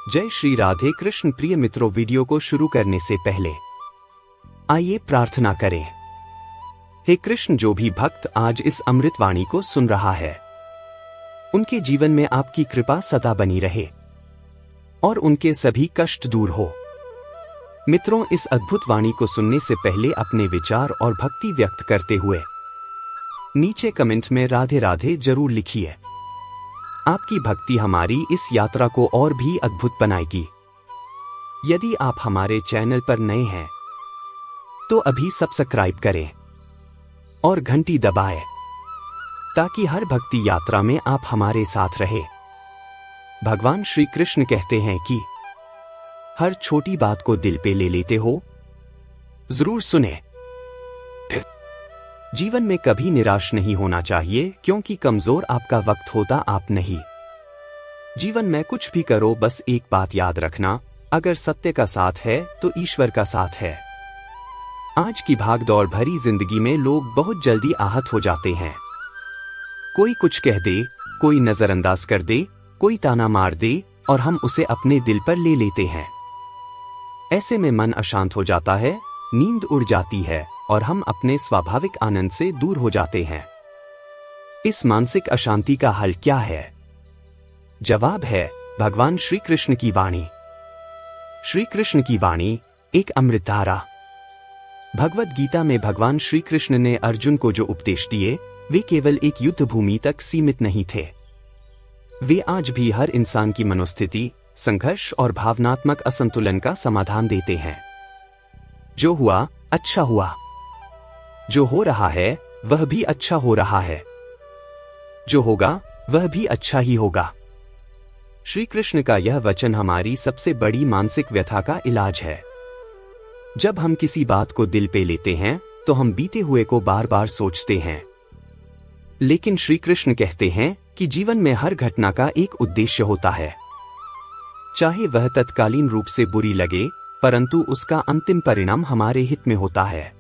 जय श्री राधे कृष्ण। प्रिय मित्रों, वीडियो को शुरू करने से पहले आइए प्रार्थना करें। हे कृष्ण, जो भी भक्त आज इस अमृतवाणी को सुन रहा है, उनके जीवन में आपकी कृपा सदा बनी रहे और उनके सभी कष्ट दूर हो। मित्रों, इस अद्भुत वाणी को सुनने से पहले अपने विचार और भक्ति व्यक्त करते हुए नीचे कमेंट में राधे राधे जरूर लिखिए। आपकी भक्ति हमारी इस यात्रा को और भी अद्भुत बनाएगी। यदि आप हमारे चैनल पर नए हैं तो अभी सब्सक्राइब करें और घंटी दबाएं ताकि हर भक्ति यात्रा में आप हमारे साथ रहे। भगवान श्री कृष्ण कहते हैं कि हर छोटी बात को दिल पे ले लेते हो, जरूर सुने। जीवन में कभी निराश नहीं होना चाहिए, क्योंकि कमजोर आपका वक्त होता आप नहीं। जीवन में कुछ भी करो, बस एक बात याद रखना, अगर सत्य का साथ है तो ईश्वर का साथ है। आज की भागदौड़ भरी जिंदगी में लोग बहुत जल्दी आहत हो जाते हैं। कोई कुछ कह दे, कोई नजरअंदाज कर दे, कोई ताना मार दे और हम उसे अपने दिल पर ले लेते हैं। ऐसे में मन अशांत हो जाता है, नींद उड़ जाती है और हम अपने स्वाभाविक आनंद से दूर हो जाते हैं। इस मानसिक अशांति का हल क्या है? जवाब है भगवान श्री कृष्ण की वाणी। श्री कृष्ण की वाणी एक अमृतधारा। भगवद गीता में भगवान श्री कृष्ण ने अर्जुन को जो उपदेश दिए, वे केवल एक युद्ध भूमि तक सीमित नहीं थे। वे आज भी हर इंसान की मनोस्थिति, संघर्ष और भावनात्मक असंतुलन का समाधान देते हैं। जो हुआ अच्छा हुआ, जो हो रहा है वह भी अच्छा हो रहा है, जो होगा वह भी अच्छा ही होगा। श्री कृष्ण का यह वचन हमारी सबसे बड़ी मानसिक व्यथा का इलाज है। जब हम किसी बात को दिल पे लेते हैं तो हम बीते हुए को बार बार सोचते हैं, लेकिन श्री कृष्ण कहते हैं कि जीवन में हर घटना का एक उद्देश्य होता है। चाहे वह तत्कालीन रूप से बुरी लगे, परंतु उसका अंतिम परिणाम हमारे हित में होता है।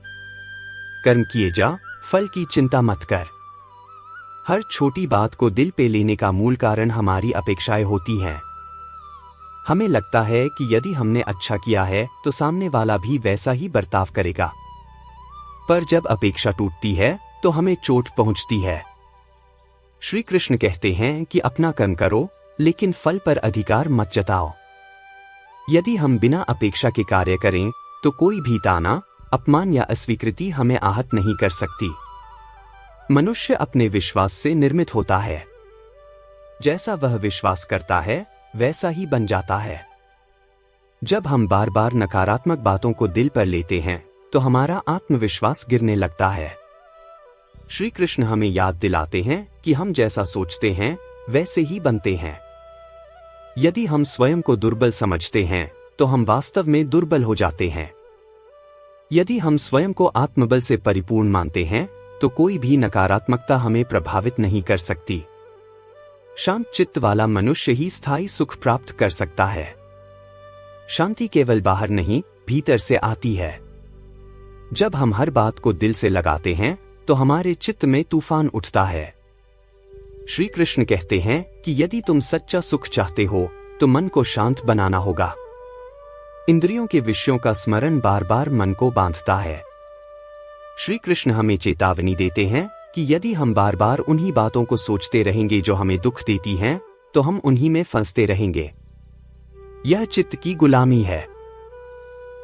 कर्म किए जा, फल की चिंता मत कर। हर छोटी बात को दिल पे लेने का मूल कारण हमारी अपेक्षाएं होती हैं। हमें लगता है कि यदि हमने अच्छा किया है तो सामने वाला भी वैसा ही बर्ताव करेगा, पर जब अपेक्षा टूटती है तो हमें चोट पहुंचती है। श्री कृष्ण कहते हैं कि अपना कर्म करो, लेकिन फल पर अधिकार मत जताओ। यदि हम बिना अपेक्षा के कार्य करें तो कोई भी ताना, अपमान या अस्वीकृति हमें आहत नहीं कर सकती। मनुष्य अपने विश्वास से निर्मित होता है। जैसा वह विश्वास करता है वैसा ही बन जाता है। जब हम बार बार नकारात्मक बातों को दिल पर लेते हैं तो हमारा आत्मविश्वास गिरने लगता है। श्री कृष्ण हमें याद दिलाते हैं कि हम जैसा सोचते हैं वैसे ही बनते हैं। यदि हम स्वयं को दुर्बल समझते हैं तो हम वास्तव में दुर्बल हो जाते हैं। यदि हम स्वयं को आत्मबल से परिपूर्ण मानते हैं तो कोई भी नकारात्मकता हमें प्रभावित नहीं कर सकती। शांत चित्त वाला मनुष्य ही स्थायी सुख प्राप्त कर सकता है। शांति केवल बाहर नहीं, भीतर से आती है। जब हम हर बात को दिल से लगाते हैं तो हमारे चित्त में तूफान उठता है। श्री कृष्ण कहते हैं कि यदि तुम सच्चा सुख चाहते हो तो मन को शांत बनाना होगा। इंद्रियों के विषयों का स्मरण बार बार मन को बांधता है। श्री कृष्ण हमें चेतावनी देते हैं कि यदि हम बार बार उन्हीं बातों को सोचते रहेंगे जो हमें दुख देती हैं, तो हम उन्हीं में फंसते रहेंगे। यह चित्त की गुलामी है।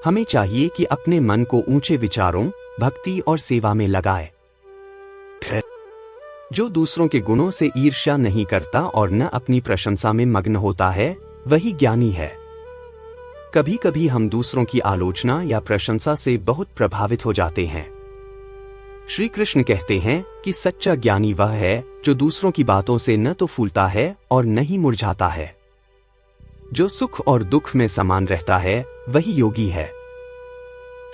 हमें चाहिए कि अपने मन को ऊंचे विचारों, भक्ति और सेवा में लगाए। जो दूसरों के गुणों से ईर्ष्या नहीं करता और न अपनी प्रशंसा में मग्न होता है, वही ज्ञानी है। कभी कभी हम दूसरों की आलोचना या प्रशंसा से बहुत प्रभावित हो जाते हैं। श्री कृष्ण कहते हैं कि सच्चा ज्ञानी वह है जो दूसरों की बातों से न तो फूलता है और न ही मुरझाता है। जो सुख और दुख में समान रहता है वही योगी है।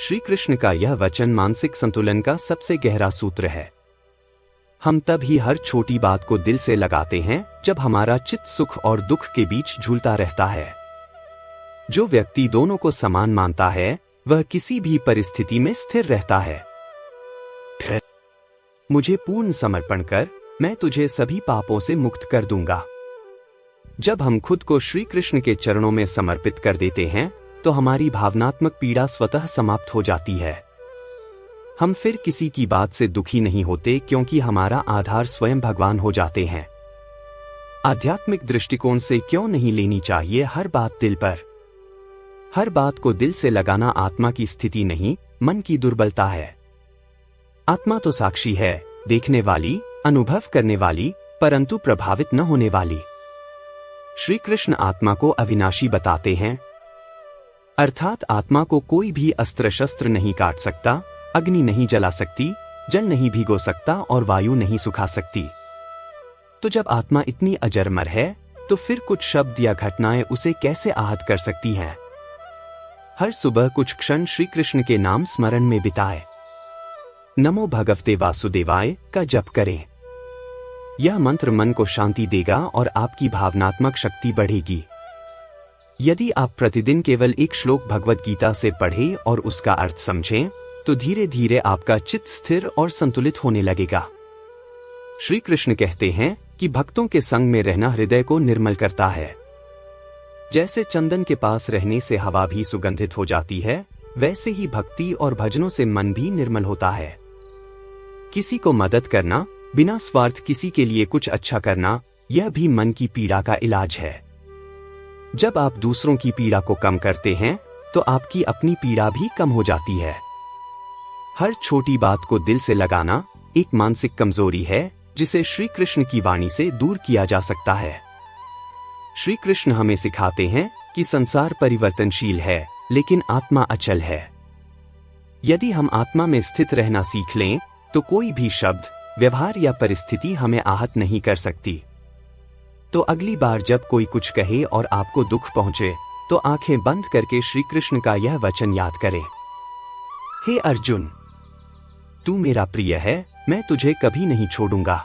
श्री कृष्ण का यह वचन मानसिक संतुलन का सबसे गहरा सूत्र है। हम तब ही हर छोटी बात को दिल से लगाते हैं जब हमारा चित्त सुख और दुख के बीच झूलता रहता है। जो व्यक्ति दोनों को समान मानता है वह किसी भी परिस्थिति में स्थिर रहता है। मुझे पूर्ण समर्पण कर, मैं तुझे सभी पापों से मुक्त कर दूंगा। जब हम खुद को श्री कृष्ण के चरणों में समर्पित कर देते हैं तो हमारी भावनात्मक पीड़ा स्वतः समाप्त हो जाती है। हम फिर किसी की बात से दुखी नहीं होते क्योंकि हमारा आधार स्वयं भगवान हो जाते हैं। आध्यात्मिक दृष्टिकोण से क्यों नहीं लेनी चाहिए हर बात दिल पर? हर बात को दिल से लगाना आत्मा की स्थिति नहीं, मन की दुर्बलता है। आत्मा तो साक्षी है, देखने वाली, अनुभव करने वाली, परंतु प्रभावित न होने वाली। श्री कृष्ण आत्मा को अविनाशी बताते हैं, अर्थात आत्मा को कोई भी अस्त्र शस्त्र नहीं काट सकता, अग्नि नहीं जला सकती, जल नहीं भिगो सकता और वायु नहीं सुखा सकती। तो जब आत्मा इतनी अजरमर है तो फिर कुछ शब्द या घटनाएं उसे कैसे आहत कर सकती हैं? हर सुबह कुछ क्षण श्री कृष्ण के नाम स्मरण में बिताए। नमो भगवते वासुदेवाय का जप करें। यह मंत्र मन को शांति देगा और आपकी भावनात्मक शक्ति बढ़ेगी। यदि आप प्रतिदिन केवल एक श्लोक भगवत गीता से पढ़ें और उसका अर्थ समझें तो धीरे धीरे आपका चित्त स्थिर और संतुलित होने लगेगा। श्री कृष्ण कहते हैं कि भक्तों के संग में रहना हृदय को निर्मल करता है। जैसे चंदन के पास रहने से हवा भी सुगंधित हो जाती है, वैसे ही भक्ति और भजनों से मन भी निर्मल होता है। किसी को मदद करना, बिना स्वार्थ किसी के लिए कुछ अच्छा करना, यह भी मन की पीड़ा का इलाज है। जब आप दूसरों की पीड़ा को कम करते हैं तो आपकी अपनी पीड़ा भी कम हो जाती है। हर छोटी बात को दिल से लगाना एक मानसिक कमजोरी है जिसे श्री कृष्ण की वाणी से दूर किया जा सकता है। श्री कृष्ण हमें सिखाते हैं कि संसार परिवर्तनशील है लेकिन आत्मा अचल है। यदि हम आत्मा में स्थित रहना सीख लें तो कोई भी शब्द, व्यवहार या परिस्थिति हमें आहत नहीं कर सकती। तो अगली बार जब कोई कुछ कहे और आपको दुख पहुंचे तो आंखें बंद करके श्री कृष्ण का यह वचन याद करें, हे अर्जुन, तू मेरा प्रिय है, मैं तुझे कभी नहीं छोड़ूंगा।